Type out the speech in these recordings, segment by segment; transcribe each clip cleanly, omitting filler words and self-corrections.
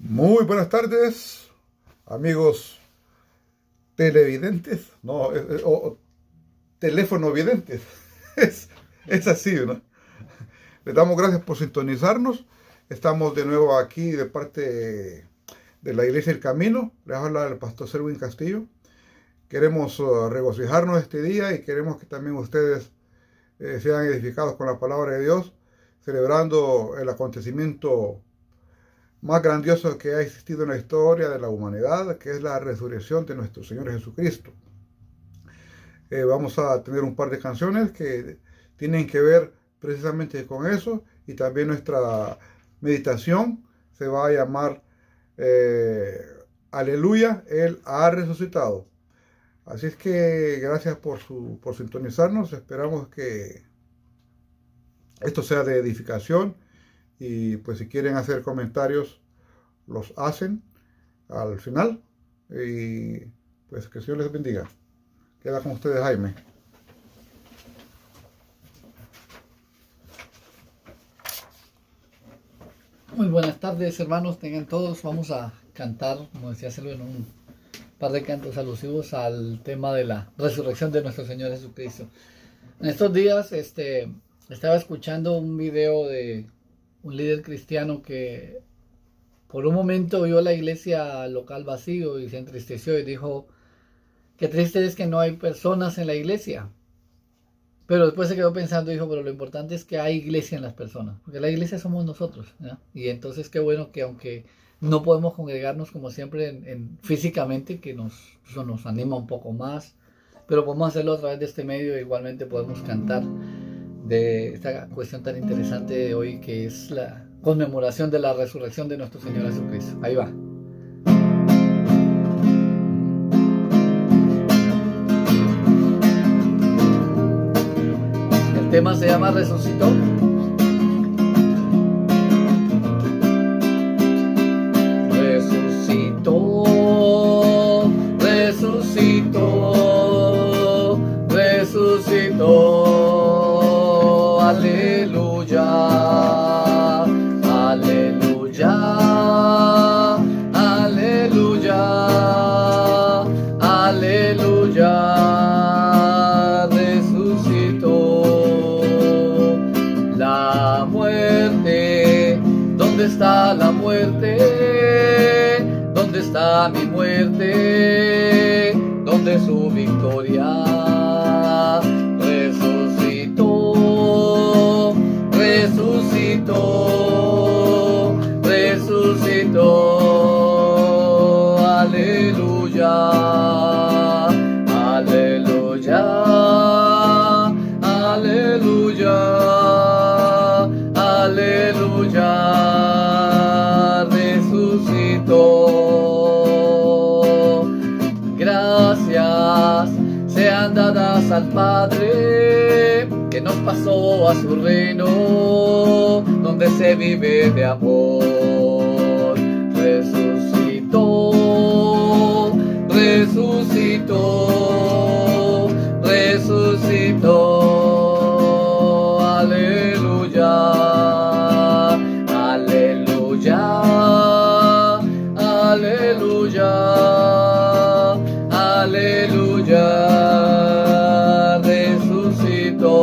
Muy buenas tardes, amigos televidentes, no, o teléfono videntes. Es, es así, ¿no? Les damos gracias por sintonizarnos. Estamos de nuevo aquí de parte de la Iglesia del Camino. Les habla el pastor Selwyn Castillo. Queremos regocijarnos este día y queremos que también ustedes sean edificados con la palabra de Dios, celebrando el acontecimiento más grandioso que ha existido en la historia de la humanidad, que es la resurrección de nuestro Señor Jesucristo. Vamos a tener un par de canciones que tienen que ver precisamente con eso, y también nuestra meditación se va a llamar Aleluya, Él ha resucitado. Así es que gracias por sintonizarnos. Esperamos que esto sea de edificación. Y pues si quieren hacer comentarios, los hacen al final. Y pues que el Señor les bendiga. Queda con ustedes, Jaime. Muy buenas tardes, hermanos, tengan todos. Vamos a cantar, como decía Selwyn, un par de cantos alusivos al tema de la resurrección de nuestro Señor Jesucristo. En estos días estaba escuchando un video de un líder cristiano que por un momento vio la iglesia local vacío y se entristeció y dijo: qué triste es que no hay personas en la iglesia. Pero después se quedó pensando y dijo: pero lo importante es que hay iglesia en las personas, porque la iglesia somos nosotros, ¿no? Y entonces qué bueno que aunque no podemos congregarnos como siempre físicamente, que eso nos anima un poco más, pero podemos hacerlo a través de este medio. Igualmente podemos cantar de esta cuestión tan interesante de hoy, que es la conmemoración de la resurrección de nuestro Señor Jesucristo. Ahí va. El tema se llama Resucitó. Resucitó, resucitó, resucitó. Aleluya, aleluya, aleluya, aleluya. Resucitó. La muerte, ¿dónde está la muerte? ¿Dónde está mi muerte? ¿Dónde su victoria? Resucitó, resucitó, resucitó. Aleluya, aleluya, aleluya, aleluya. Resucitó. Gracias sean dadas al Padre, que nos pasó a su reino, donde se vive de amor. Resucitó, resucitó, resucitó. Aleluya, aleluya, aleluya, aleluya. Resucitó.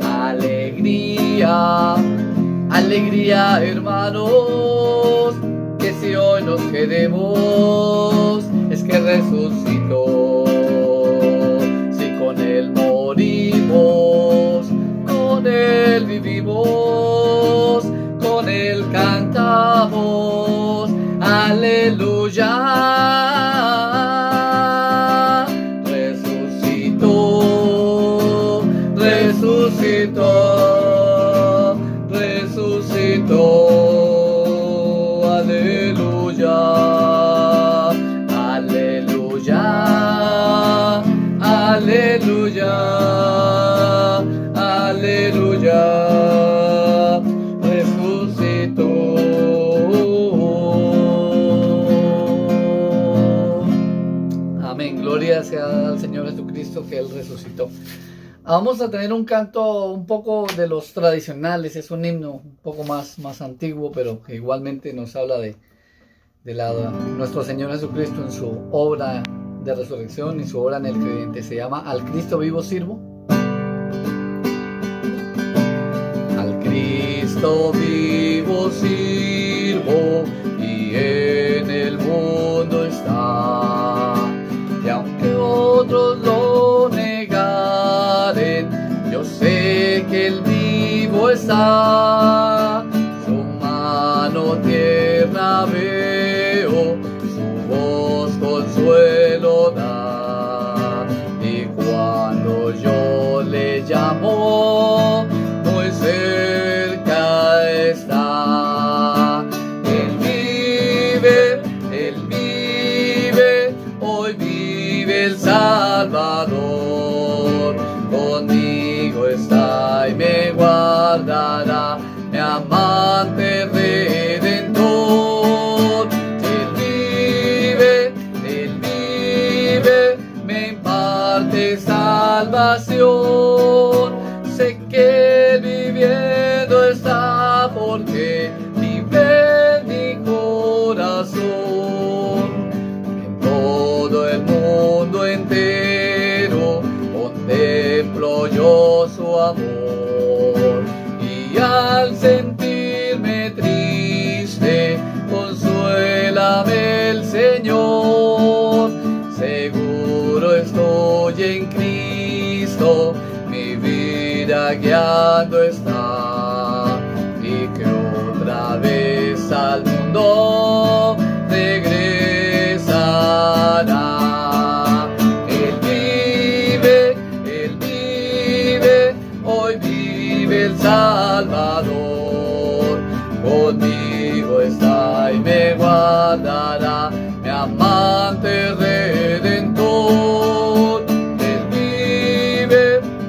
Alegría, alegría, hermanos, que si hoy nos quedemos es que resucitó. Si con él morimos, con él vivimos, con él cantamos. Aleluya. Resucitó, resucitó, resucitó. Aleluya, aleluya, aleluya, aleluya. Resucitó. Vamos a tener un canto un poco de los tradicionales, es un himno un poco más antiguo, pero que igualmente nos habla de nuestro Señor Jesucristo en su obra de resurrección y su obra en el creyente. Se llama Al Cristo vivo sirvo. Al Cristo vivo sirvo y en el mundo está. Y aunque otros lo negaren, yo sé que el vivo está. Su mano tierna veo, su voz consuelo da. Y cuando yo le llamo, muy cerca está. Él vive, hoy vive el Salvador. Conmigo está y me guardará, mi amante redentor. Él vive, me imparte salvación. Sé que viviendo está porque vive en mi corazón. En todo el mundo entero contemplo yo su amor. Y al sentirme triste, consuélame el Señor. Seguro estoy en Cristo, mi vida guiando está. Y que otra vez al mundo regresará. Él vive, hoy vive el Salvador. Conmigo está y me guardará, mi amante redentor.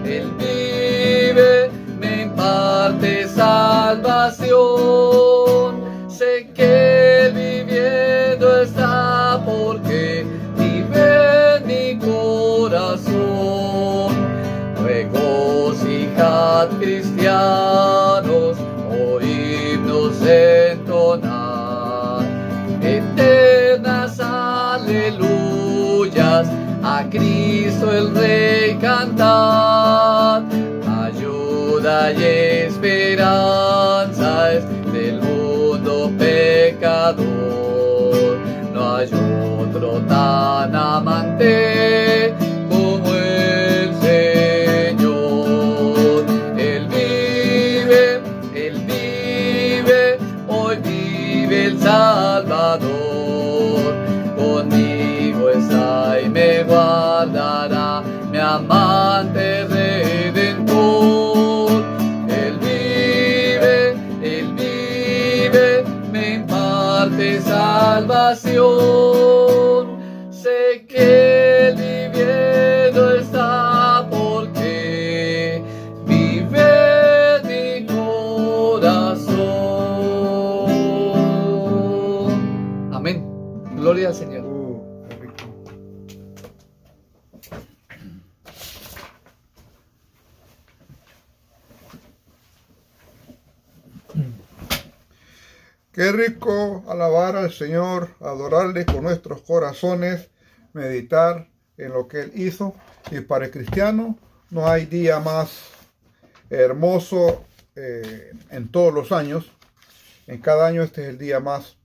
Él vive, me imparte salvación. Sé que viviendo está porque vive en mi corazón. Regocijad, cristianos, oídnos entonar eternas aleluyas, a Cristo el Rey cantar. Ayuda y esperanza es del mundo pecador. No hay otro tan amante como el Señor. Él vive, hoy vive el Salvador. Conmigo está y me guardará, mi amante redentor. Él vive, me imparte salvación. Sé que él viviendo está porque vive en mi corazón. Amén. Gloria al Señor. Qué rico. Qué rico alabar al Señor, adorarle con nuestros corazones, meditar en lo que Él hizo. Y para el cristiano no hay día más hermoso en todos los años. En cada año este es el día más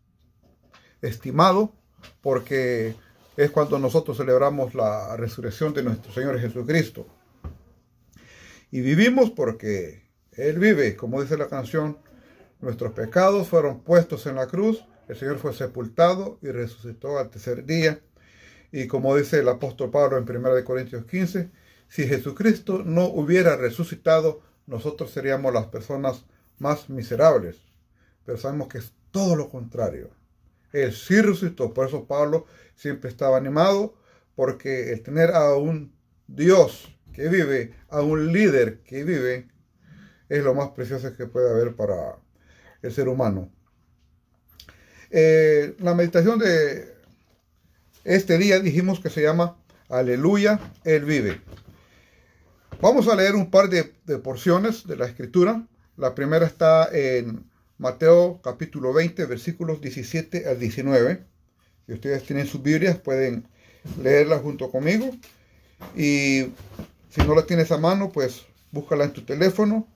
estimado, porque es cuando nosotros celebramos la resurrección de nuestro Señor Jesucristo. Y vivimos porque Él vive, como dice la canción. Nuestros pecados fueron puestos en la cruz, el Señor fue sepultado y resucitó al tercer día. Y como dice el apóstol Pablo en 1 Corintios 15, si Jesucristo no hubiera resucitado, nosotros seríamos las personas más miserables. Pero sabemos que es todo lo contrario. Él sí resucitó, por eso Pablo siempre estaba animado, porque el tener a un Dios que vive, a un líder que vive, es lo más precioso que puede haber para el ser humano. La meditación de este día dijimos que se llama Aleluya, Él vive. Vamos a leer un par de porciones de la Escritura. La primera está en Mateo capítulo 20, versículos 17 al 19. Si ustedes tienen sus Biblias, pueden leerla junto conmigo. Y si no la tienes a mano, pues búscala en tu teléfono.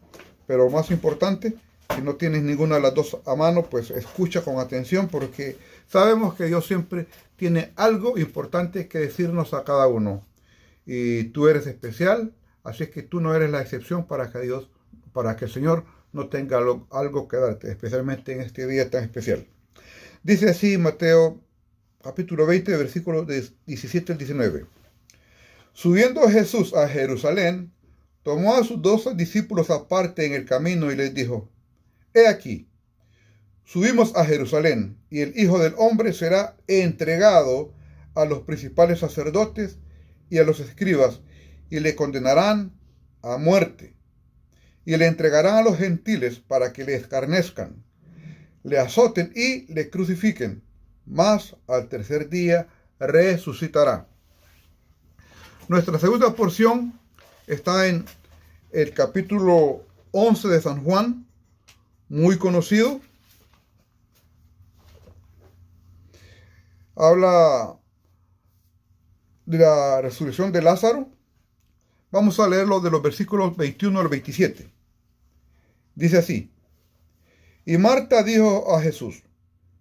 Pero más importante, si no tienes ninguna de las dos a mano, pues escucha con atención, porque sabemos que Dios siempre tiene algo importante que decirnos a cada uno. Y tú eres especial, así es que tú no eres la excepción para que el Señor no tenga algo que darte, especialmente en este día tan especial. Dice así Mateo capítulo 20, versículos 17 al 19. Subiendo Jesús a Jerusalén, tomó a sus 12 discípulos aparte en el camino y les dijo: He aquí, subimos a Jerusalén, y el Hijo del Hombre será entregado a los principales sacerdotes y a los escribas, y le condenarán a muerte, y le entregarán a los gentiles para que le escarnezcan, le azoten y le crucifiquen, mas al tercer día resucitará. Nuestra segunda porción está en el capítulo 11 de San Juan, muy conocido. Habla de la resurrección de Lázaro. Vamos a leerlo de los versículos 21 al 27. Dice así: Y Marta dijo a Jesús: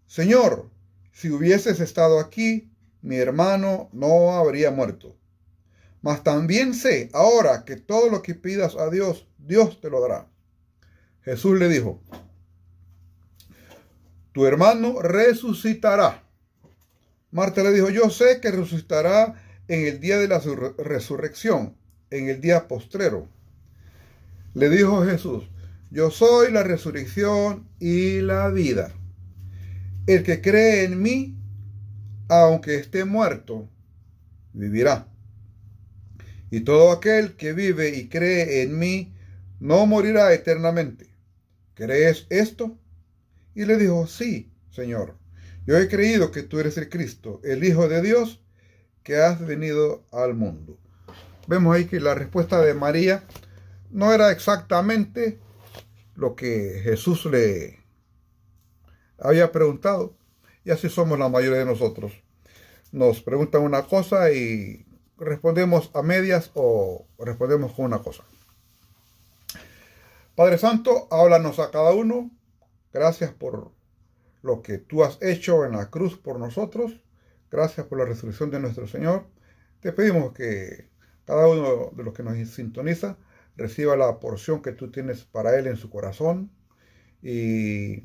Señor, si hubieses estado aquí, mi hermano no habría muerto. Mas también sé ahora que todo lo que pidas a Dios, Dios te lo dará. Jesús le dijo: Tu hermano resucitará. Marta le dijo: Yo sé que resucitará en el día de la resurrección, en el día postrero. Le dijo Jesús: Yo soy la resurrección y la vida. El que cree en mí, aunque esté muerto, vivirá. Y todo aquel que vive y cree en mí, no morirá eternamente. ¿Crees esto? Y le dijo: Sí, Señor. Yo he creído que tú eres el Cristo, el Hijo de Dios, que has venido al mundo. Vemos ahí que la respuesta de María no era exactamente lo que Jesús le había preguntado. Y así somos la mayoría de nosotros. Nos preguntan una cosa y respondemos a medias o respondemos con una cosa. Padre Santo, háblanos a cada uno. Gracias por lo que tú has hecho en la cruz por nosotros. Gracias por la resurrección de nuestro Señor. Te pedimos que cada uno de los que nos sintoniza reciba la porción que tú tienes para él en su corazón. Y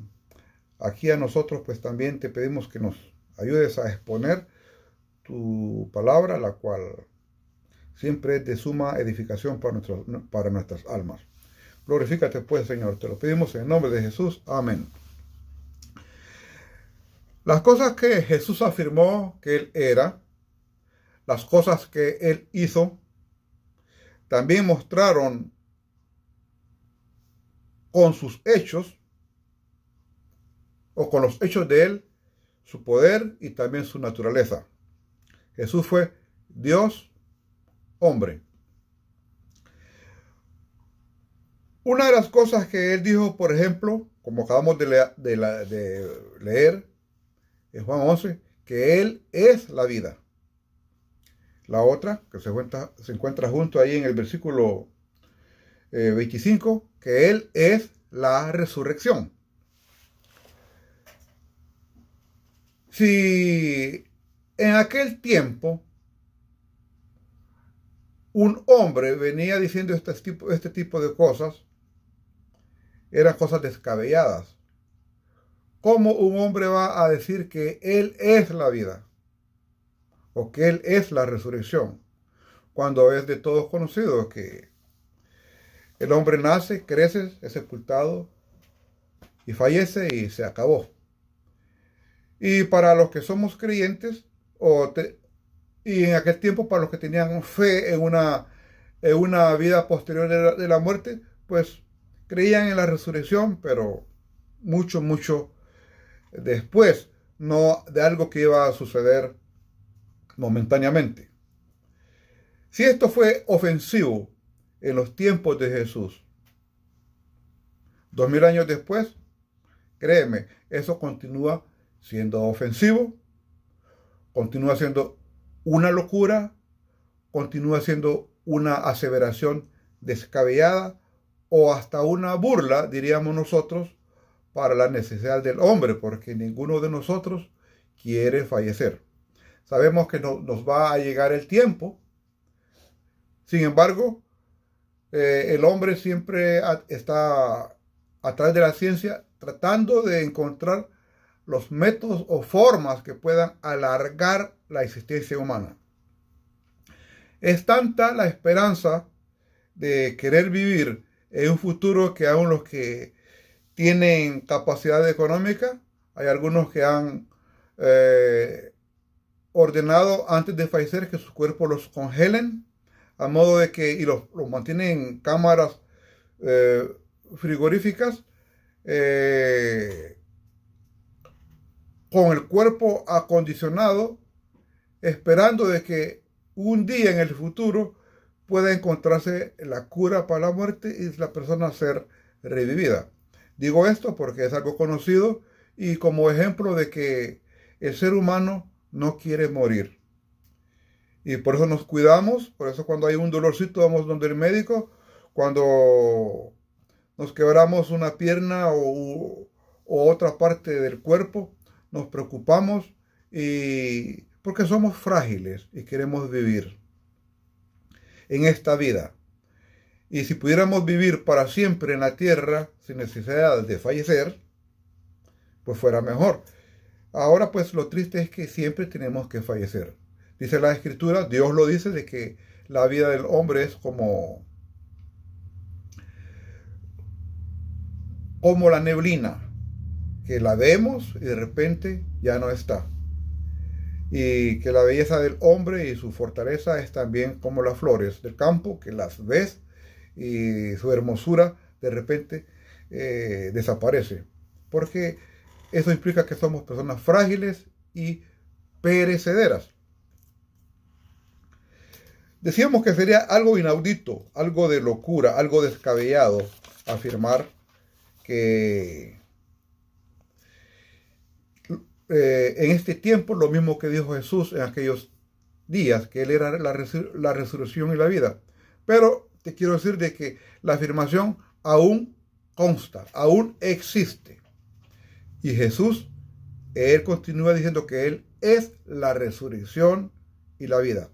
aquí a nosotros pues también te pedimos que nos ayudes a exponer tu palabra, la cual siempre es de suma edificación para nuestras almas. Glorifícate pues, Señor. Te lo pedimos en el nombre de Jesús. Amén. Las cosas que Jesús afirmó que Él era, las cosas que Él hizo, también mostraron con sus hechos, o con los hechos de Él, su poder y también su naturaleza. Jesús fue Dios, hombre. Una de las cosas que Él dijo, por ejemplo, como acabamos de leer en Juan 11, que Él es la vida. La otra, que se encuentra junto ahí en el versículo 25, que Él es la resurrección. Si en aquel tiempo un hombre venía diciendo este tipo de cosas, eran cosas descabelladas. ¿Cómo un hombre va a decir que Él es la vida? O que Él es la resurrección, cuando es de todos conocido que el hombre nace, crece, es sepultado y fallece y se acabó. Y para los que somos creyentes, y en aquel tiempo para los que tenían fe en una vida posterior de la muerte, pues creían en la resurrección, pero mucho después, no de algo que iba a suceder momentáneamente. Si esto fue ofensivo en los tiempos de Jesús. 2000 años después, créeme, eso continúa siendo ofensivo, continúa siendo una locura, continúa siendo una aseveración descabellada o hasta una burla, diríamos nosotros, para la necesidad del hombre, porque ninguno de nosotros quiere fallecer. Sabemos que nos va a llegar el tiempo. Sin embargo, el hombre siempre está a través de la ciencia tratando de encontrar los métodos o formas que puedan alargar la existencia humana. Es tanta la esperanza de querer vivir en un futuro que aún los que tienen capacidad económica, hay algunos que han ordenado antes de fallecer que sus cuerpos los congelen, a modo de que, y los mantienen en cámaras frigoríficas, con el cuerpo acondicionado, esperando de que un día en el futuro pueda encontrarse la cura para la muerte y la persona ser revivida. Digo esto porque es algo conocido y como ejemplo de que el ser humano no quiere morir. Y por eso nos cuidamos, por eso cuando hay un dolorcito vamos donde el médico, cuando nos quebramos una pierna o otra parte del cuerpo, nos preocupamos y porque somos frágiles y queremos vivir en esta vida. Y si pudiéramos vivir para siempre en la tierra sin necesidad de fallecer, pues fuera mejor. Ahora pues lo triste es que siempre tenemos que fallecer. Dice la Escritura, Dios lo dice, de que la vida del hombre es como la neblina, que la vemos y de repente ya no está. Y que la belleza del hombre y su fortaleza es también como las flores del campo, que las ves y su hermosura de repente desaparece. Porque eso implica que somos personas frágiles y perecederas. Decíamos que sería algo inaudito, algo de locura, algo descabellado afirmar que en este tiempo, lo mismo que dijo Jesús en aquellos días, que Él era la resurrección y la vida. Pero te quiero decir de que la afirmación aún consta, aún existe. Y Jesús, Él continúa diciendo que Él es la resurrección y la vida.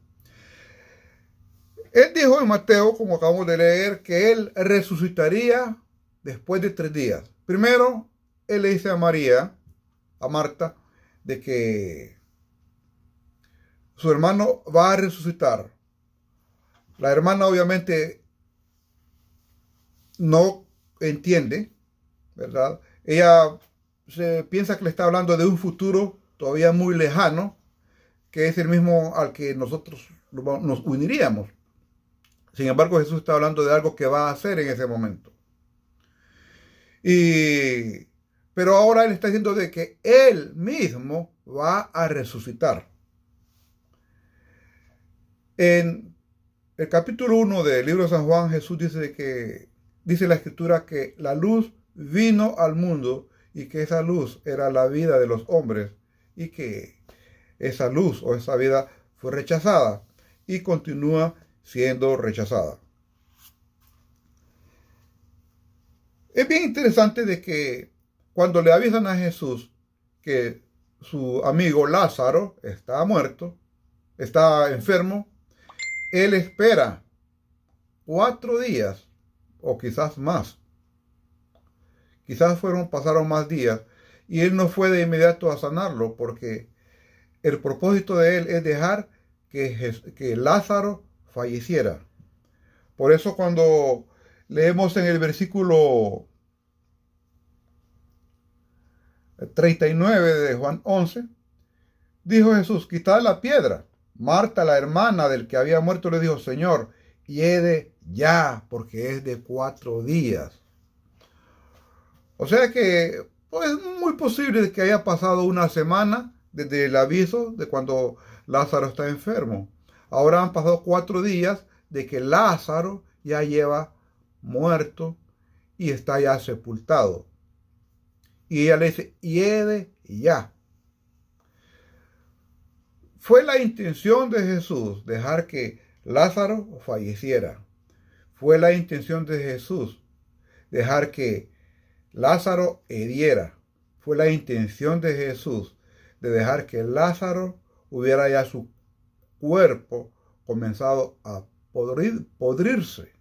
Él dijo en Mateo, como acabamos de leer, que Él resucitaría después de 3 días. Primero, Él le dice a María, a Marta, de que su hermano va a resucitar. La hermana obviamente no entiende, ¿verdad? Ella se piensa que le está hablando de un futuro todavía muy lejano, que es el mismo al que nosotros nos uniríamos. Sin embargo, Jesús está hablando de algo que va a hacer en ese momento. Pero ahora Él está diciendo de que Él mismo va a resucitar. En el capítulo 1 del libro de San Juan, Jesús dice la Escritura que la luz vino al mundo y que esa luz era la vida de los hombres y que esa luz o esa vida fue rechazada y continúa siendo rechazada. Es bien interesante de que cuando le avisan a Jesús que su amigo Lázaro está muerto, está enfermo, Él espera 4 días o quizás más. Quizás pasaron más días y Él no fue de inmediato a sanarlo porque el propósito de Él es dejar que Lázaro falleciera. Por eso cuando leemos en el versículo 39 de Juan 11, dijo Jesús, quitad la piedra. Marta, la hermana del que había muerto, le dijo, Señor, hiede ya, porque es de 4 días. O sea que pues, es muy posible que haya pasado una semana desde el aviso de cuando Lázaro está enfermo. Ahora han pasado 4 días de que Lázaro ya lleva muerto y está ya sepultado. Y ella le dice, hiede ya. Fue la intención de Jesús dejar que Lázaro falleciera. Fue la intención de Jesús dejar que Lázaro hediera. Fue la intención de Jesús de dejar que Lázaro hubiera ya su cuerpo comenzado a podrirse.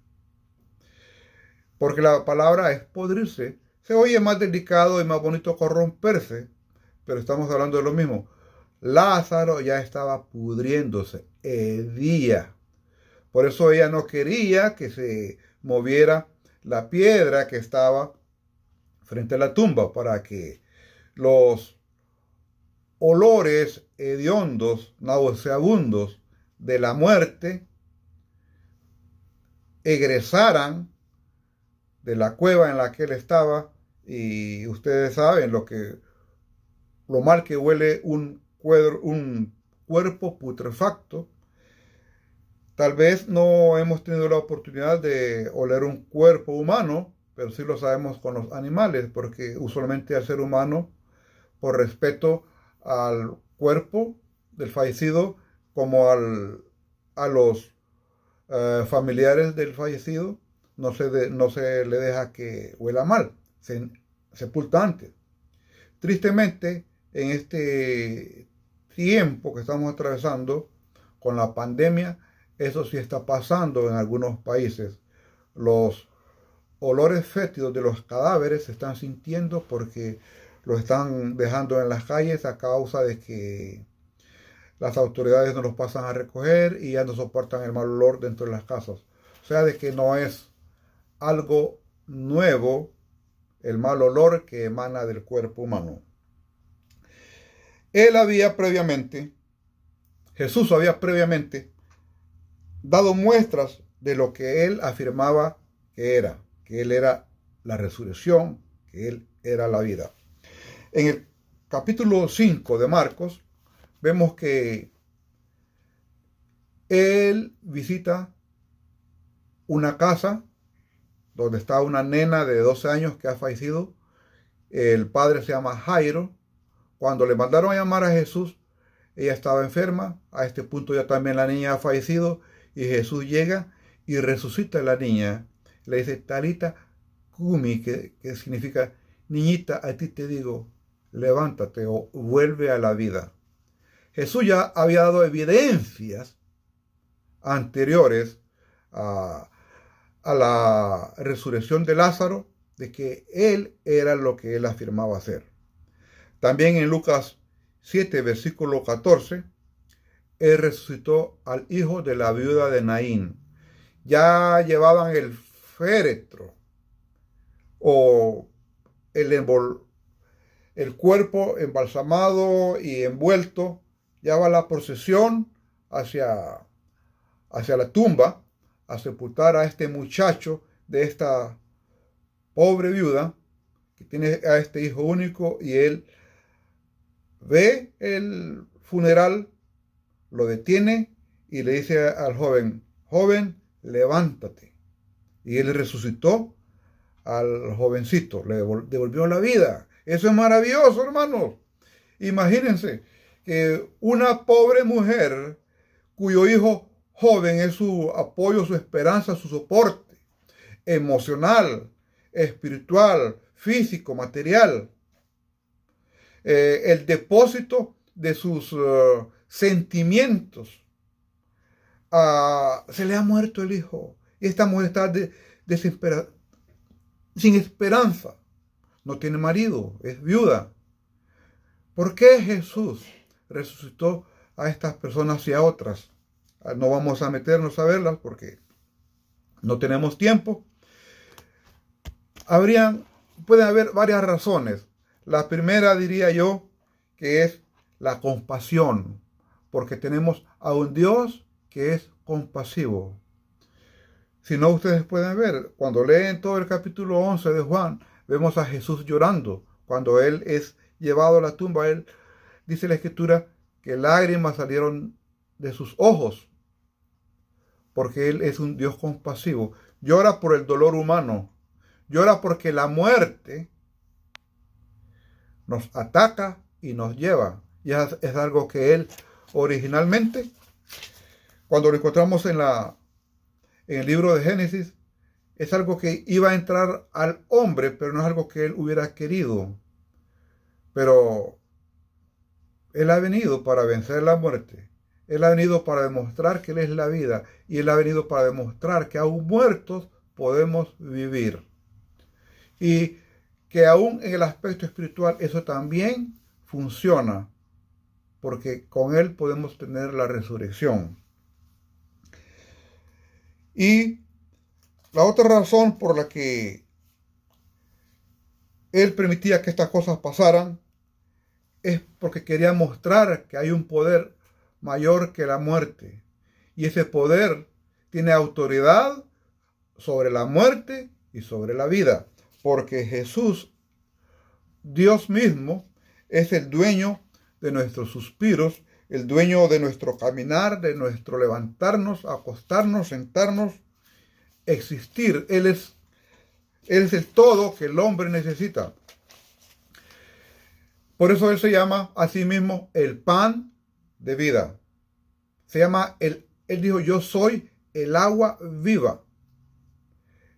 Porque la palabra es podrirse. Se oye más delicado y más bonito corromperse, pero estamos hablando de lo mismo. Lázaro ya estaba pudriéndose, hedía. Por eso ella no quería que se moviera la piedra que estaba frente a la tumba, para que los olores hediondos, nauseabundos de la muerte egresaran de la cueva en la que él estaba. Y ustedes saben lo mal que huele un cuerpo putrefacto. Tal vez no hemos tenido la oportunidad de oler un cuerpo humano, pero sí lo sabemos con los animales, porque usualmente al ser humano, por respeto al cuerpo del fallecido, como a los familiares del fallecido, no se le deja que huela mal, se sepulta antes. Tristemente, en este tiempo que estamos atravesando con la pandemia, eso sí está pasando en algunos países. Los olores fétidos de los cadáveres se están sintiendo porque los están dejando en las calles a causa de que las autoridades no los pasan a recoger y ya no soportan el mal olor dentro de las casas. O sea, de que no es algo nuevo el mal olor que emana del cuerpo humano. Jesús había previamente dado muestras de lo que él afirmaba que él era la resurrección, que él era la vida. En el capítulo 5 de Marcos, vemos que él visita una casa donde está una nena de 12 años que ha fallecido. El padre se llama Jairo. Cuando le mandaron a llamar a Jesús, ella estaba enferma. A este punto ya también la niña ha fallecido. Y Jesús llega y resucita a la niña. Le dice, Talita Kumi, que significa, niñita, a ti te digo, levántate o vuelve a la vida. Jesús ya había dado evidencias anteriores a la resurrección de Lázaro, de que él era lo que él afirmaba ser. También en Lucas 7, versículo 14, él resucitó al hijo de la viuda de Naín. Ya llevaban el féretro o el cuerpo embalsamado y envuelto. Ya va la procesión hacia la tumba a sepultar a este muchacho de esta pobre viuda que tiene a este hijo único, y él ve el funeral, lo detiene y le dice al joven, joven, levántate. Y él resucitó al jovencito, le devolvió la vida. Eso es maravilloso, hermanos. Imagínense que una pobre mujer cuyo hijo joven es su apoyo, su esperanza, su soporte emocional, espiritual, físico, material, el depósito de sus sentimientos. Se le ha muerto el hijo y esta mujer está sin esperanza, no tiene marido, es viuda. ¿Por qué Jesús resucitó a estas personas y a otras? No vamos a meternos a verlas porque no tenemos tiempo. Pueden haber varias razones. La primera, diría yo, que es la compasión, porque tenemos a un Dios que es compasivo. Si no, ustedes pueden ver, cuando leen todo el capítulo 11 de Juan, vemos a Jesús llorando. Cuando él es llevado a la tumba, él dice la Escritura que lágrimas salieron de sus ojos, porque él es un Dios compasivo. llora por el dolor humano, llora porque la muerte nos ataca y nos lleva. Y es algo que Él originalmente, cuando lo encontramos en el libro de Génesis, es algo que iba a entrar al hombre, pero no es algo que Él hubiera querido. Pero Él ha venido para vencer la muerte. Él ha venido para demostrar que Él es la vida. Y Él ha venido para demostrar que aún muertos podemos vivir. Y que aún en el aspecto espiritual eso también funciona. Porque con Él podemos tener la resurrección. Y la otra razón por la que Él permitía que estas cosas pasaran es porque quería mostrar que hay un poder mayor que la muerte. Y ese poder tiene autoridad sobre la muerte y sobre la vida. Porque Jesús, Dios mismo, es el dueño de nuestros suspiros, el dueño de nuestro caminar, de nuestro levantarnos, acostarnos, sentarnos, existir. Él es el todo que el hombre necesita. Por eso Él se llama a sí mismo el pan de vida. Él dijo, yo soy el agua viva.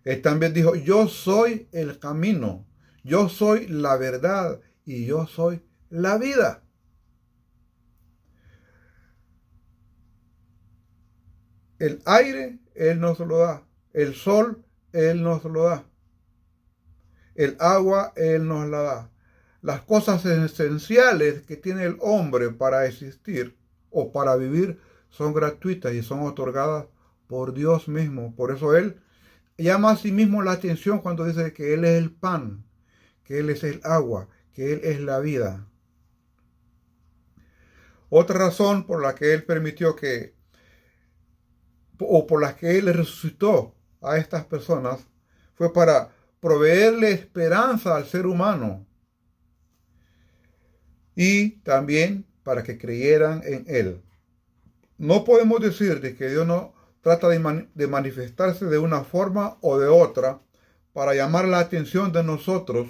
Él también dijo, yo soy el camino, yo soy la verdad y yo soy la vida. El aire, Él nos lo da. El sol, Él nos lo da. El agua, Él nos la da. Las cosas esenciales que tiene el hombre para existir o para vivir son gratuitas y son otorgadas por Dios mismo. Por eso Él llama a sí mismo la atención cuando dice que Él es el pan, que Él es el agua, que Él es la vida. Otra razón por la que Él permitió por la que Él resucitó a estas personas fue para proveerle esperanza al ser humano y también para que creyeran en Él. No podemos decir de que Dios no trata de manifestarse de una forma o de otra para llamar la atención de nosotros,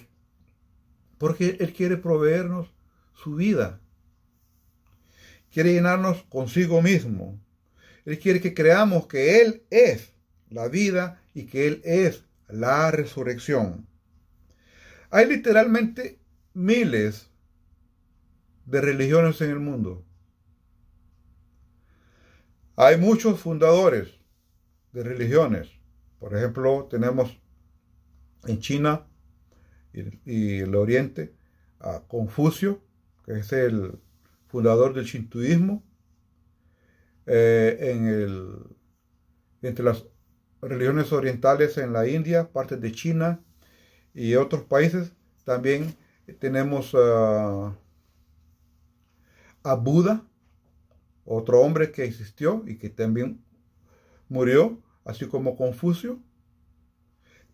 porque Él quiere proveernos su vida. Quiere llenarnos consigo mismo. Él quiere que creamos que Él es la vida y que Él es la resurrección. Hay literalmente miles de religiones en el mundo. Hay muchos fundadores de religiones. Por ejemplo, tenemos en China y el Oriente a Confucio, que es el fundador del shintoísmo. Entre las religiones orientales en la India, partes de China y otros países, también tenemos a Buda, otro hombre que existió y que también murió, así como Confucio.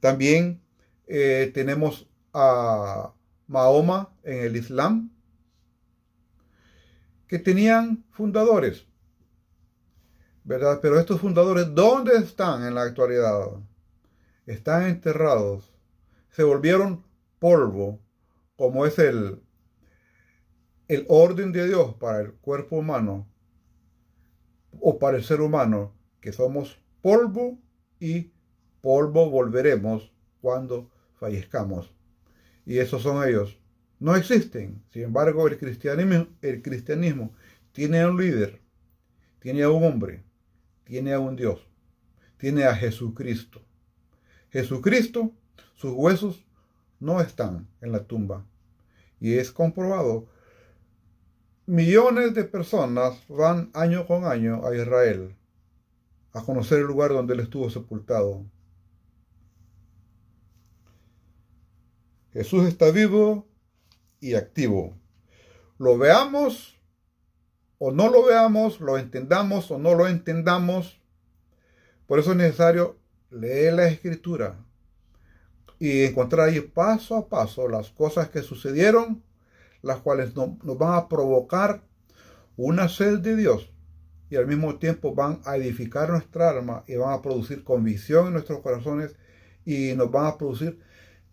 También tenemos a Mahoma en el Islam, que tenían fundadores, ¿verdad? Pero estos fundadores, ¿dónde están en la actualidad? Están enterrados, se volvieron polvo, como es el orden de Dios para el cuerpo humano o para el ser humano, que somos polvo y polvo volveremos cuando fallezcamos. Y esos son ellos. No existen. Sin embargo, el cristianismo tiene a un líder, tiene a un hombre, tiene a un Dios, tiene a Jesucristo. Jesucristo, sus huesos no están en la tumba. Y es comprobado. Millones de personas van año con año a Israel a conocer el lugar donde él estuvo sepultado. Jesús está vivo y activo. Lo veamos o no lo veamos, lo entendamos o no lo entendamos. Por eso es necesario leer la Escritura y encontrar ahí paso a paso las cosas que sucedieron, las cuales nos van a provocar una sed de Dios, y al mismo tiempo van a edificar nuestra alma y van a producir convicción en nuestros corazones y nos van a producir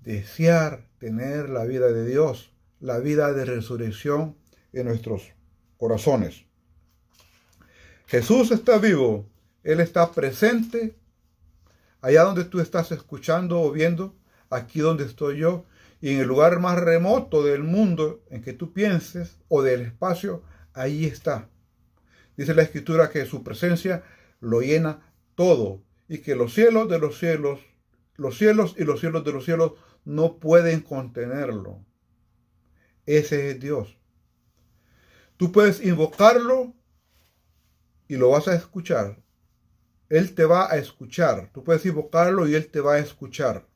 desear tener la vida de Dios, la vida de resurrección en nuestros corazones. Jesús está vivo, Él está presente, allá donde tú estás escuchando o viendo, aquí donde estoy yo, y en el lugar más remoto del mundo en que tú pienses o del espacio, ahí está. Dice la Escritura que su presencia lo llena todo y que los cielos de los cielos, los cielos y los cielos de los cielos no pueden contenerlo. Ese es Dios. Tú puedes invocarlo y lo vas a escuchar. Él te va a escuchar. Tú puedes invocarlo y Él te va a escuchar.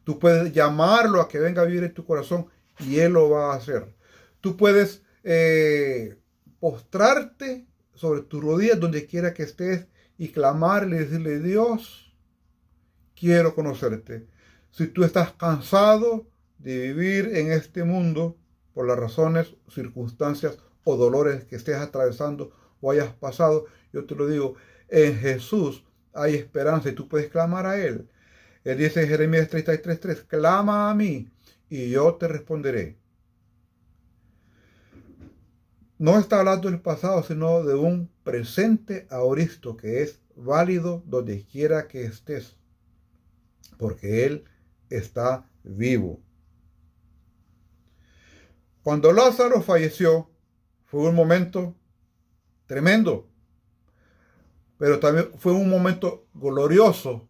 Tú puedes llamarlo a que venga a vivir en tu corazón y Él lo va a hacer. Tú puedes postrarte sobre tus rodillas donde quiera que estés y clamarle y decirle: Dios, quiero conocerte. Si tú estás cansado de vivir en este mundo por las razones, circunstancias o dolores que estés atravesando o hayas pasado, yo te lo digo, en Jesús hay esperanza y tú puedes clamar a Él. Él dice en Jeremías 33:3, clama a mí y yo te responderé. No está hablando del pasado, sino de un presente ahoristo que es válido donde quiera que estés, porque Él está vivo. Cuando Lázaro falleció, fue un momento tremendo, pero también fue un momento glorioso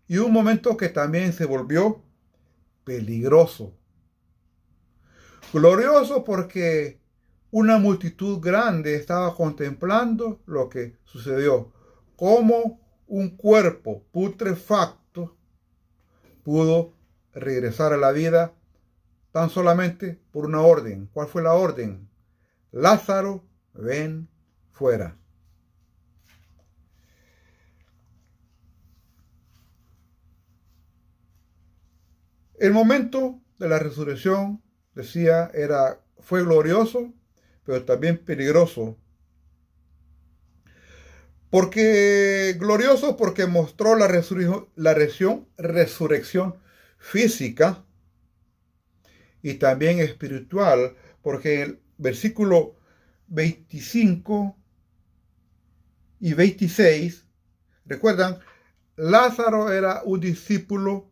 y un momento que también se volvió peligroso. Glorioso porque una multitud grande estaba contemplando lo que sucedió, cómo un cuerpo putrefacto pudo regresar a la vida tan solamente por una orden. ¿Cuál fue la orden? Lázaro, ven fuera. El momento de la resurrección, decía, fue glorioso, pero también peligroso. Glorioso porque mostró la resurrección física y también espiritual, porque el versículo 25 y 26, recuerdan, Lázaro era un discípulo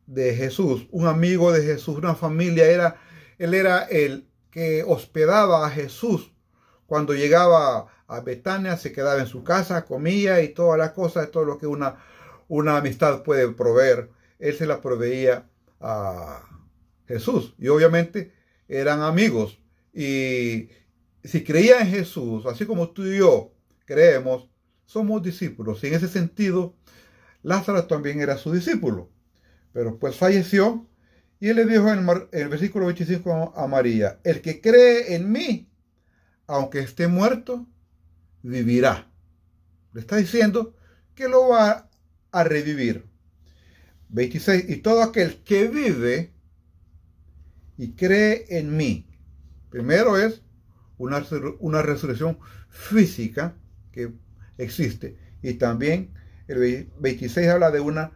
de Jesús, un amigo de Jesús, una familia, él era el que hospedaba a Jesús. Cuando llegaba a Betania, se quedaba en su casa, comía y todas las cosas, todo lo que una amistad puede proveer, él se la proveía a Jesús. Y obviamente eran amigos. Y si creía en Jesús, así como tú y yo creemos, somos discípulos. Y en ese sentido, Lázaro también era su discípulo. Pero pues falleció y él le dijo en el versículo 25 a María: el que cree en mí, aunque esté muerto, vivirá. Le está diciendo que lo va a revivir. 26. Y todo aquel que vive y cree en mí. Primero es una resurrección física que existe. Y también el 26 habla de una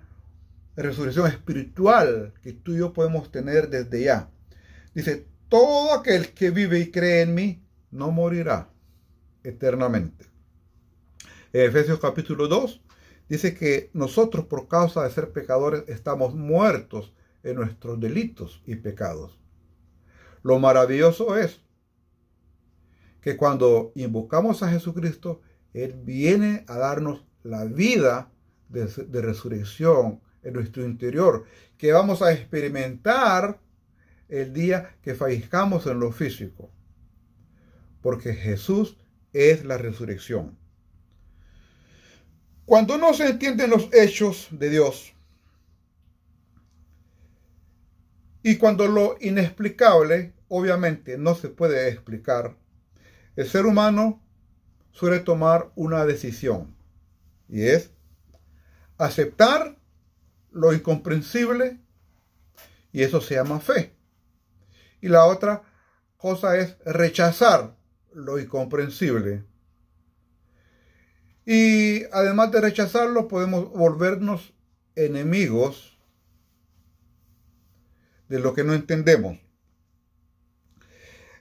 resurrección espiritual que tú y yo podemos tener desde ya. Dice: todo aquel que vive y cree en mí no morirá eternamente. En Efesios capítulo 2 dice que nosotros, por causa de ser pecadores, estamos muertos en nuestros delitos y pecados. Lo maravilloso es que cuando invocamos a Jesucristo, Él viene a darnos la vida de resurrección en nuestro interior, que vamos a experimentar el día que fallezcamos en lo físico, porque Jesús es la resurrección. Cuando no se entienden los hechos de Dios y cuando lo inexplicable obviamente no se puede explicar, el ser humano suele tomar una decisión, y es aceptar lo incomprensible, y eso se llama fe. Y la otra cosa es rechazar lo incomprensible, Y además de rechazarlo, podemos volvernos enemigos de lo que no entendemos.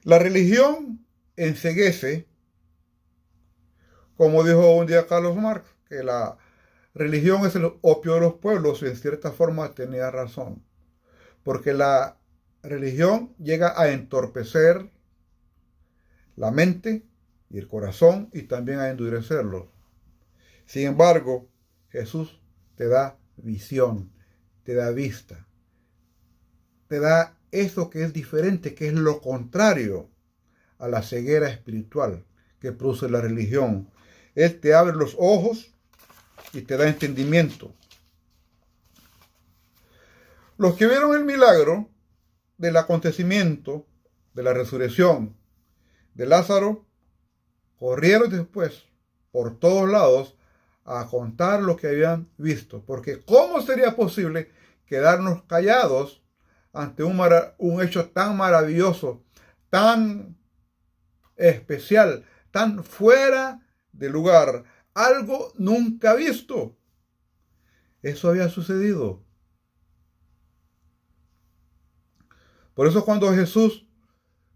La religión enceguece, como dijo un día Carlos Marx, que la religión es el opio de los pueblos, y en cierta forma tenía razón, porque la religión llega a entorpecer la mente y el corazón y también a endurecerlos. Sin embargo, Jesús te da visión, te da vista, te da eso que es diferente, que es lo contrario a la ceguera espiritual que produce la religión. Él te abre los ojos y te da entendimiento. Los que vieron el milagro del acontecimiento de la resurrección de Lázaro corrieron después por todos lados a contar lo que habían visto, porque ¿cómo sería posible quedarnos callados ante un hecho tan maravilloso, tan especial, tan fuera de lugar, algo nunca visto? Eso había sucedido. Por eso cuando Jesús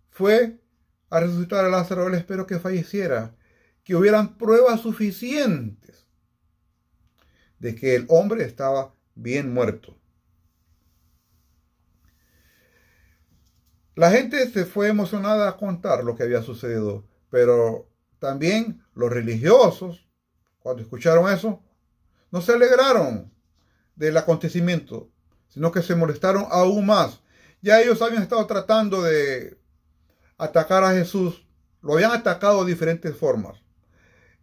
fue a resucitar a Lázaro, él esperó que falleciera, que hubieran pruebas suficientes de que el hombre estaba bien muerto. La gente se fue emocionada a contar lo que había sucedido, pero también los religiosos, cuando escucharon eso, no se alegraron del acontecimiento, sino que se molestaron aún más. Ya ellos habían estado tratando de atacar a Jesús, lo habían atacado de diferentes formas.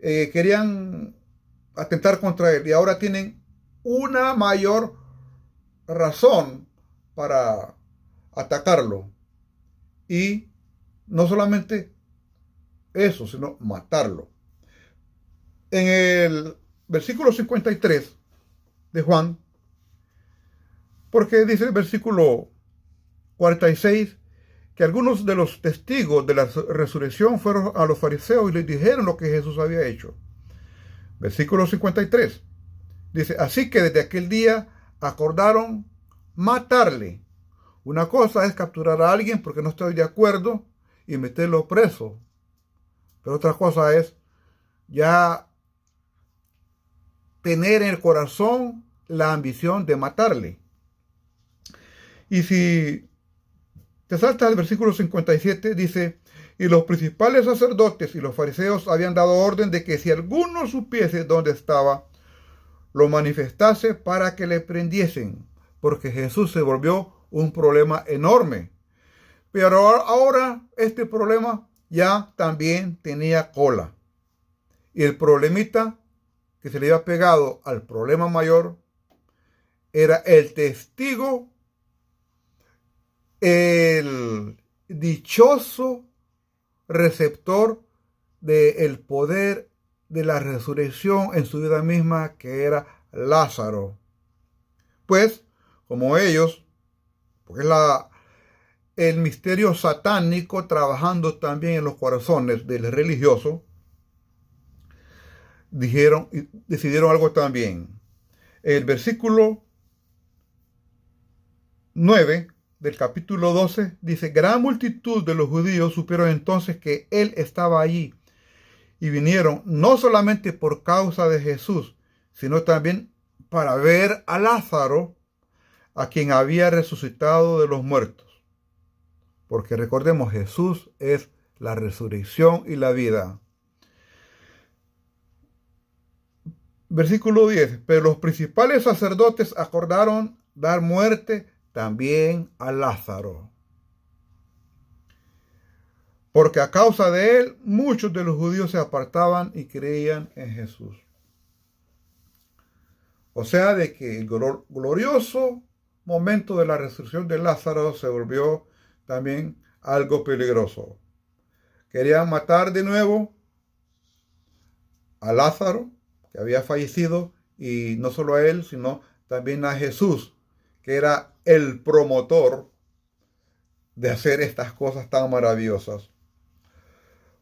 Querían atentar contra él y ahora tienen una mayor razón para atacarlo. Y no solamente eso, sino matarlo. En el versículo 53 de Juan, porque dice el versículo 46 que algunos de los testigos de la resurrección fueron a los fariseos y les dijeron lo que Jesús había hecho. Versículo 53 dice, así que desde aquel día acordaron matarle. Una cosa es capturar a alguien porque no estoy de acuerdo y meterlo preso, pero otra cosa es ya tener en el corazón la ambición de matarle. Y si te saltas al versículo 57, dice, y los principales sacerdotes y los fariseos habían dado orden de que si alguno supiese dónde estaba, lo manifestase para que le prendiesen, porque Jesús se volvió un problema enorme. Pero ahora este problema ya también tenía cola. Y el problemita que se le había pegado al problema mayor era el testigo, el dichoso receptor del poder de la resurrección en su vida misma, que era Lázaro. Pues, como ellos, porque el misterio satánico trabajando también en los corazones del religioso, decidieron algo también. El versículo 9 del capítulo 12 dice, gran multitud de los judíos supieron entonces que él estaba allí y vinieron no solamente por causa de Jesús, sino también para ver a Lázaro, a quien había resucitado de los muertos. Porque recordemos, Jesús es la resurrección y la vida. Versículo 10. Pero los principales sacerdotes acordaron dar muerte también a Lázaro, porque a causa de él muchos de los judíos se apartaban y creían en Jesús. O sea, de que el glorioso momento de la resurrección de Lázaro se volvió también algo peligroso. Querían matar de nuevo a Lázaro, que había fallecido, y no solo a él, sino también a Jesús, que era el promotor de hacer estas cosas tan maravillosas.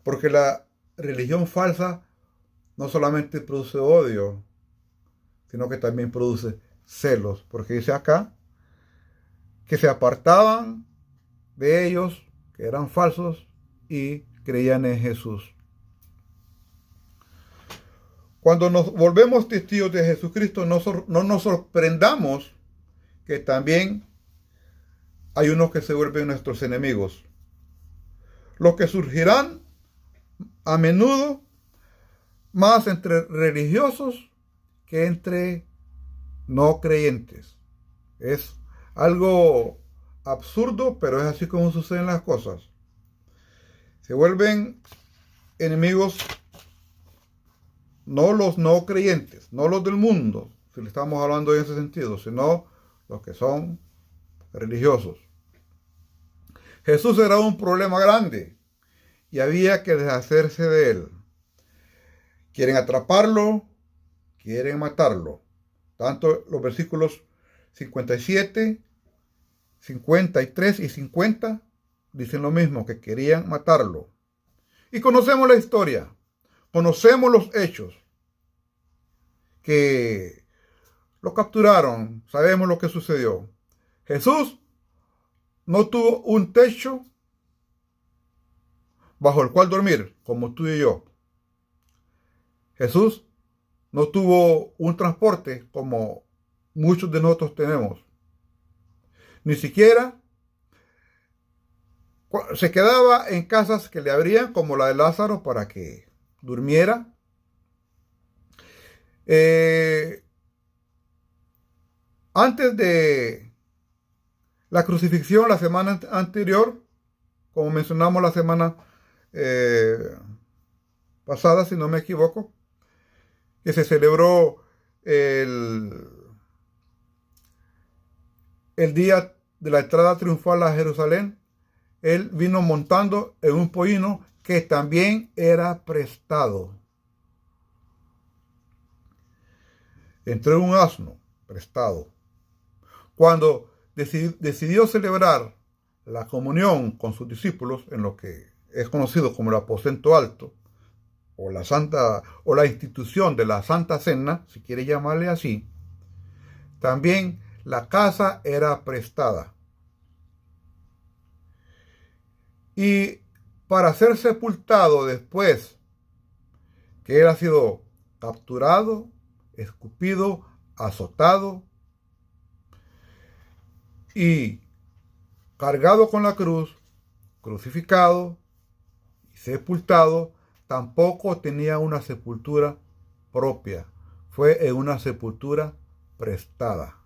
Porque la religión falsa no solamente produce odio, sino que también produce celos, porque dice acá que se apartaban de ellos, que eran falsos, y creían en Jesús. Cuando nos volvemos testigos de Jesucristo, no nos sorprendamos que también hay unos que se vuelven nuestros enemigos. Los que surgirán a menudo más entre religiosos que entre no creyentes. Es algo absurdo, pero es así como suceden las cosas. Se vuelven enemigos no los no creyentes, no los del mundo, si le estamos hablando en ese sentido, sino los que son religiosos. Jesús era un problema grande y había que deshacerse de él. Quieren atraparlo, quieren matarlo. Tanto los versículos 57, 53 y 50 dicen lo mismo, que querían matarlo. Y conocemos la historia, conocemos los hechos, que lo capturaron, sabemos lo que sucedió. Jesús no tuvo un techo bajo el cual dormir, como tú y yo. Jesús no tuvo un transporte como muchos de nosotros tenemos. Ni siquiera se quedaba en casas que le abrían, como la de Lázaro, para que durmiera. Antes de la crucifixión, la semana anterior, como mencionamos la semana pasada, si no me equivoco, que se celebró el día de la entrada triunfal a Jerusalén, él vino montando en un pollino que también era prestado. Entró en un asno prestado. Cuando decidió celebrar la comunión con sus discípulos en lo que es conocido como el aposento alto, o la institución de la Santa Cena, si quiere llamarle así, también la casa era prestada. Y para ser sepultado después que él ha sido capturado, escupido, azotado y cargado con la cruz, crucificado y sepultado, tampoco tenía una sepultura propia. Fue en una sepultura prestada.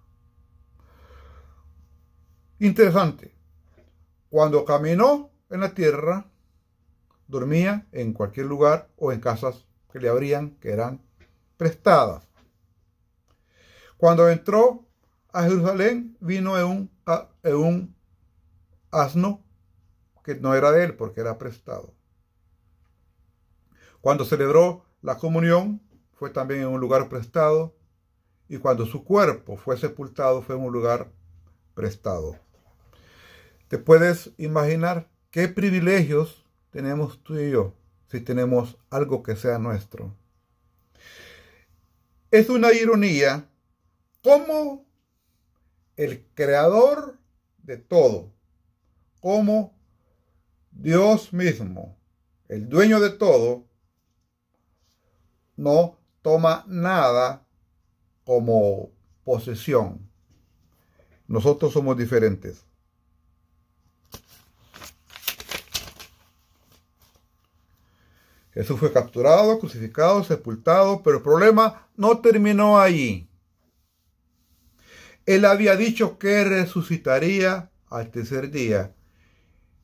Interesante. Cuando caminó en la tierra, dormía en cualquier lugar o en casas que le abrían, que eran prestadas. Cuando entró a Jerusalén, vino en un asno que no era de él, porque era prestado. Cuando celebró la comunión, fue también en un lugar prestado. Y cuando su cuerpo fue sepultado, fue en un lugar prestado. ¿Te puedes imaginar qué privilegios tenemos tú y yo si tenemos algo que sea nuestro? Es una ironía cómo el creador de todo, como Dios mismo, el dueño de todo, no toma nada como posesión. Nosotros somos diferentes. Jesús fue capturado, crucificado, sepultado, pero el problema no terminó allí. Él había dicho que resucitaría al tercer día.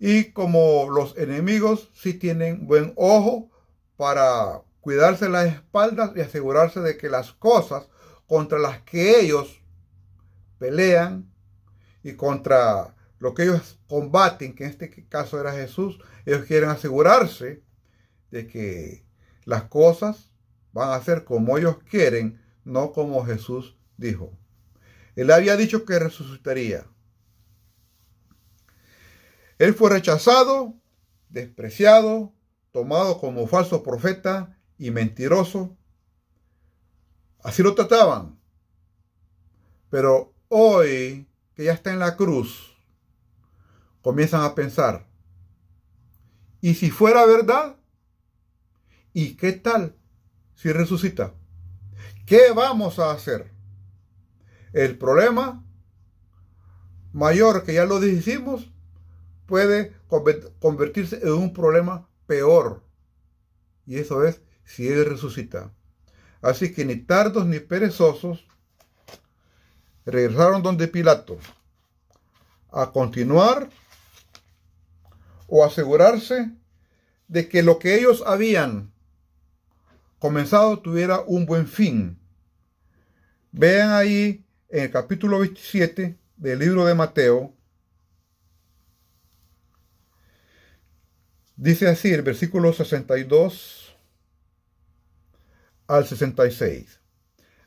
Y como los enemigos sí tienen buen ojo para cuidarse las espaldas y asegurarse de que las cosas contra las que ellos pelean y contra lo que ellos combaten, que en este caso era Jesús, ellos quieren asegurarse de que las cosas van a ser como ellos quieren, no como Jesús dijo. Él había dicho que resucitaría. Él fue rechazado, despreciado, tomado como falso profeta y mentiroso Así lo trataban. Pero hoy, que ya está en la cruz, comienzan a pensar, ¿y si fuera verdad? ¿Y qué tal si resucita? ¿Qué vamos a hacer? El problema mayor, que ya lo dijimos, puede convertirse en un problema peor. Y eso es si Él resucita. Así que ni tardos ni perezosos regresaron donde Pilato a continuar o asegurarse de que lo que ellos habían comenzado tuviera un buen fin. Vean ahí en el capítulo 27 del libro de Mateo, dice así el versículo 62 al 66.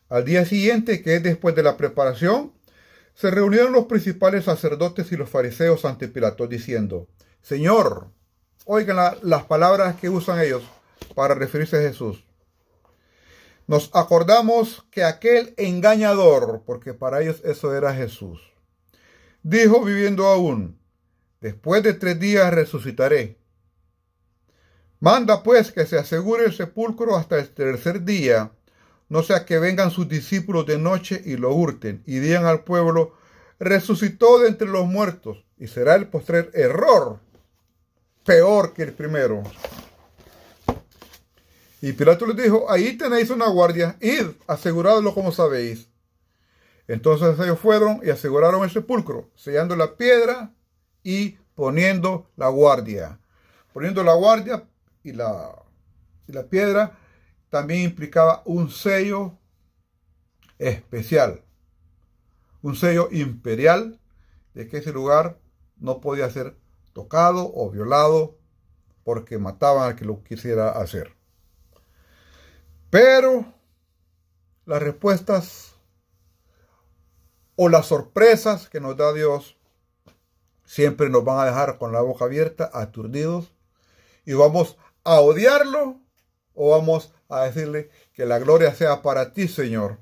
Al día siguiente, que es después de la preparación, se reunieron los principales sacerdotes y los fariseos ante Pilato, diciendo, Señor, oigan las palabras que usan ellos para referirse a Jesús. Nos acordamos que aquel engañador, porque para ellos eso era Jesús, dijo viviendo aún, después de 3 días resucitaré. Manda pues que se asegure el sepulcro hasta el 3er día, no sea que vengan sus discípulos de noche y lo hurten, y digan al pueblo, resucitó de entre los muertos, y será el postrer error peor que el primero. Y Pilato les dijo, ahí tenéis una guardia, id, aseguradlo como sabéis. Entonces ellos fueron y aseguraron el sepulcro, sellando la piedra y poniendo la guardia. Poniendo la guardia y la piedra también implicaba un sello especial, un sello imperial de que ese lugar no podía ser tocado o violado porque mataban al que lo quisiera hacer. Pero las respuestas o las sorpresas que nos da Dios siempre nos van a dejar con la boca abierta, aturdidos, y vamos a odiarlo o vamos a decirle que la gloria sea para ti, Señor.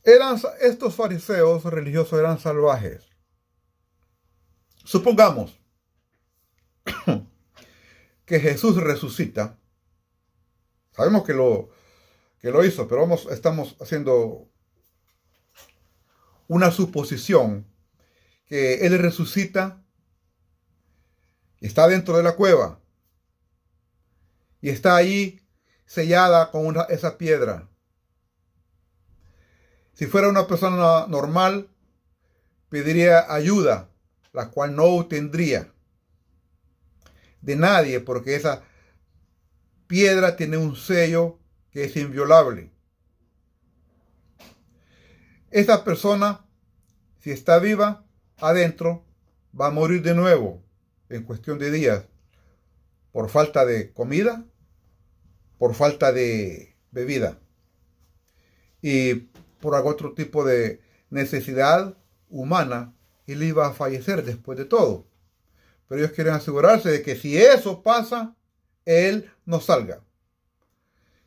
Estos fariseos religiosos eran salvajes. Supongamos que Jesús resucita. Sabemos que lo hizo, pero estamos haciendo una suposición que Él resucita y está dentro de la cueva y está ahí sellada con esa piedra. Si fuera una persona normal, pediría ayuda, la cual no obtendría de nadie, porque esa piedra tiene un sello que es inviolable. Esa persona, si está viva adentro, va a morir de nuevo en cuestión de días, por falta de comida, por falta de bebida y por algún otro tipo de necesidad humana, él iba a fallecer después de todo. Pero ellos quieren asegurarse de que si eso pasa, él no salga.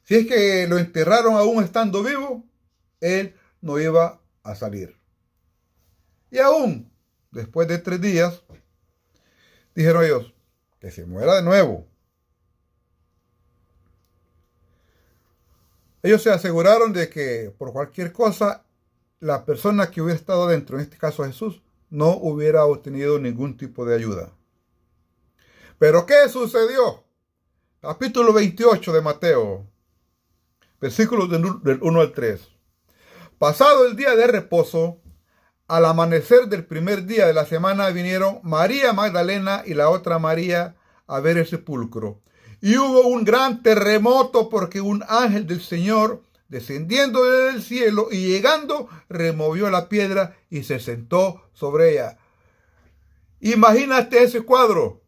Si es que lo enterraron aún estando vivo, él no iba a salir. Y aún después de 3 días, dijeron ellos, que se muera de nuevo. Ellos se aseguraron de que por cualquier cosa, la persona que hubiera estado dentro, en este caso Jesús, no hubiera obtenido ningún tipo de ayuda. ¿Pero qué sucedió? Capítulo 28 de Mateo, versículos del 1 al 3. Pasado el día de reposo, al amanecer del primer día de la semana vinieron María Magdalena y la otra María a ver el sepulcro. Y hubo un gran terremoto porque un ángel del Señor, descendiendo desde el cielo y llegando, removió la piedra y se sentó sobre ella. Imagínate ese cuadro.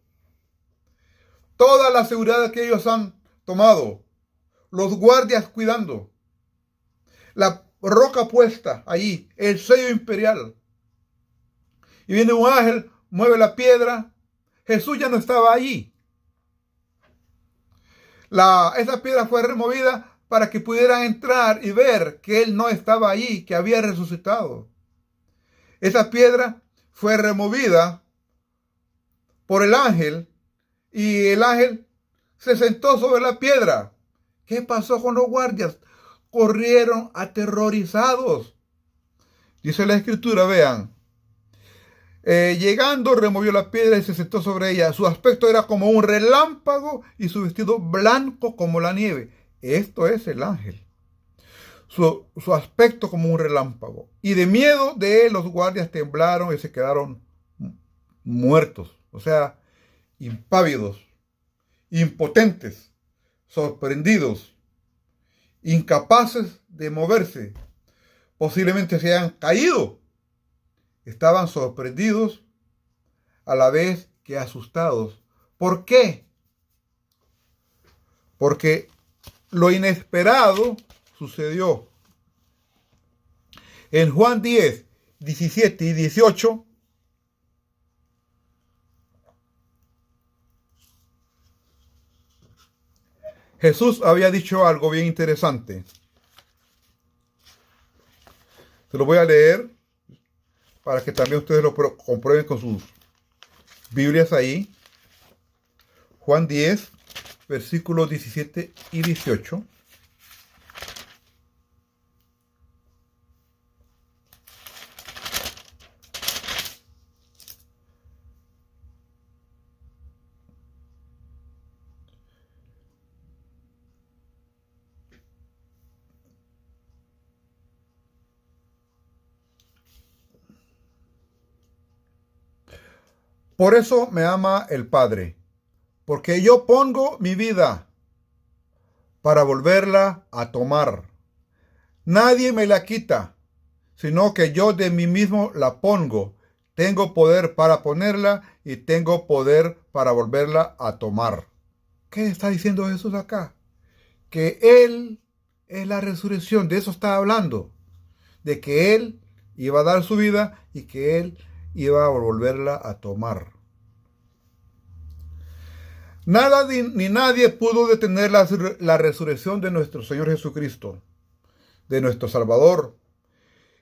Toda la seguridad que ellos han tomado, los guardias cuidando, la roca puesta allí, el sello imperial. Y viene un ángel, mueve la piedra. Jesús ya no estaba allí. Esa piedra fue removida para que pudieran entrar y ver que él no estaba allí, que había resucitado. Esa piedra fue removida por el ángel y el ángel se sentó sobre la piedra. ¿Qué pasó con los guardias? Corrieron aterrorizados. Dice la escritura, vean. Llegando, removió la piedra y se sentó sobre ella. Su aspecto era como un relámpago y su vestido blanco como la nieve. Esto es el ángel. Su aspecto como un relámpago. Y de miedo de él los guardias temblaron y se quedaron muertos. O sea, impávidos, impotentes, sorprendidos, incapaces de moverse. Posiblemente se hayan caído. Estaban sorprendidos a la vez que asustados. ¿Por qué? Porque lo inesperado sucedió. En Juan 10, 17 y 18, Jesús había dicho algo bien interesante. Se lo voy a leer para que también ustedes lo comprueben con sus Biblias ahí. Juan 10, versículos 17 y 18. Por eso me ama el Padre, porque yo pongo mi vida para volverla a tomar. Nadie me la quita, sino que yo de mí mismo la pongo. Tengo poder para ponerla y tengo poder para volverla a tomar. ¿Qué está diciendo Jesús acá? Que Él es la resurrección, de eso está hablando, de que Él iba a dar su vida y que Él iba a volverla a tomar. Nada ni nadie pudo detener la resurrección de nuestro Señor Jesucristo, de nuestro Salvador.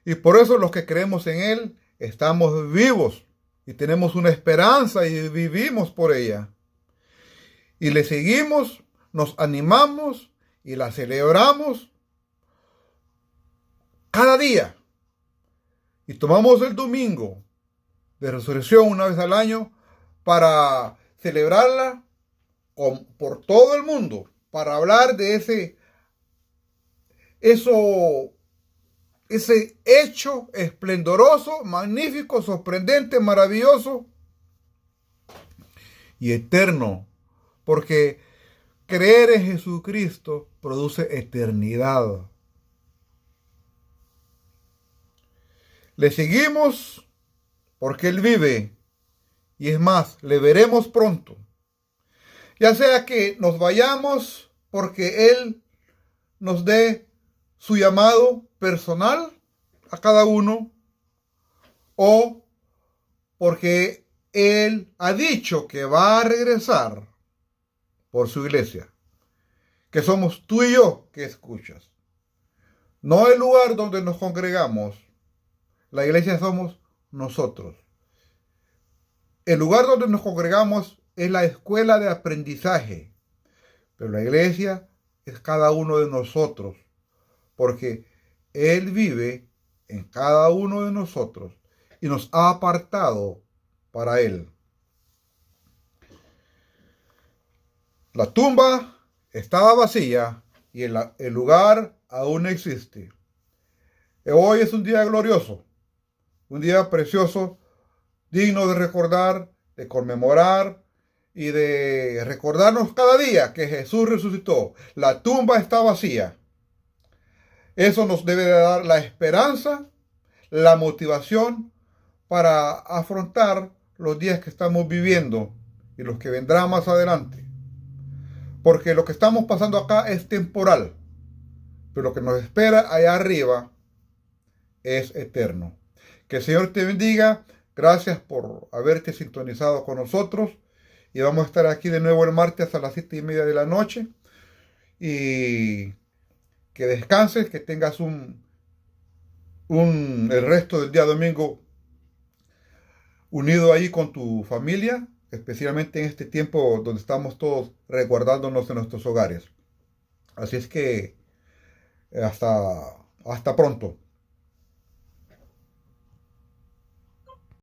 Y por eso los que creemos en Él estamos vivos y tenemos una esperanza y vivimos por ella. Y le seguimos, nos animamos y la celebramos cada día. Y tomamos el domingo de resurrección una vez al año para celebrarla por todo el mundo, para hablar de ese hecho esplendoroso, magnífico, sorprendente, maravilloso y eterno, porque creer en Jesucristo produce eternidad. Le seguimos porque Él vive y es más, le veremos pronto. Ya sea que nos vayamos porque Él nos dé su llamado personal a cada uno o porque Él ha dicho que va a regresar por su iglesia, que somos tú y yo que escuchas. No el lugar donde nos congregamos, la iglesia somos nosotros. El lugar donde nos congregamos es la escuela de aprendizaje, pero la iglesia es cada uno de nosotros, porque Él vive en cada uno de nosotros y nos ha apartado para Él. La tumba estaba vacía y el lugar aún existe. Hoy es un día glorioso, un día precioso, digno de recordar, de conmemorar y de recordarnos cada día que Jesús resucitó. La tumba está vacía. Eso nos debe de dar la esperanza, la motivación para afrontar los días que estamos viviendo y los que vendrán más adelante. Porque lo que estamos pasando acá es temporal, pero lo que nos espera allá arriba es eterno. Que el Señor te bendiga. Gracias por haberte sintonizado con nosotros. Y vamos a estar aquí de nuevo el martes a las 7:30 de la noche. Y que descanses, que tengas el resto del día domingo unido ahí con tu familia, especialmente en este tiempo donde estamos todos resguardándonos en nuestros hogares. Así es que hasta pronto.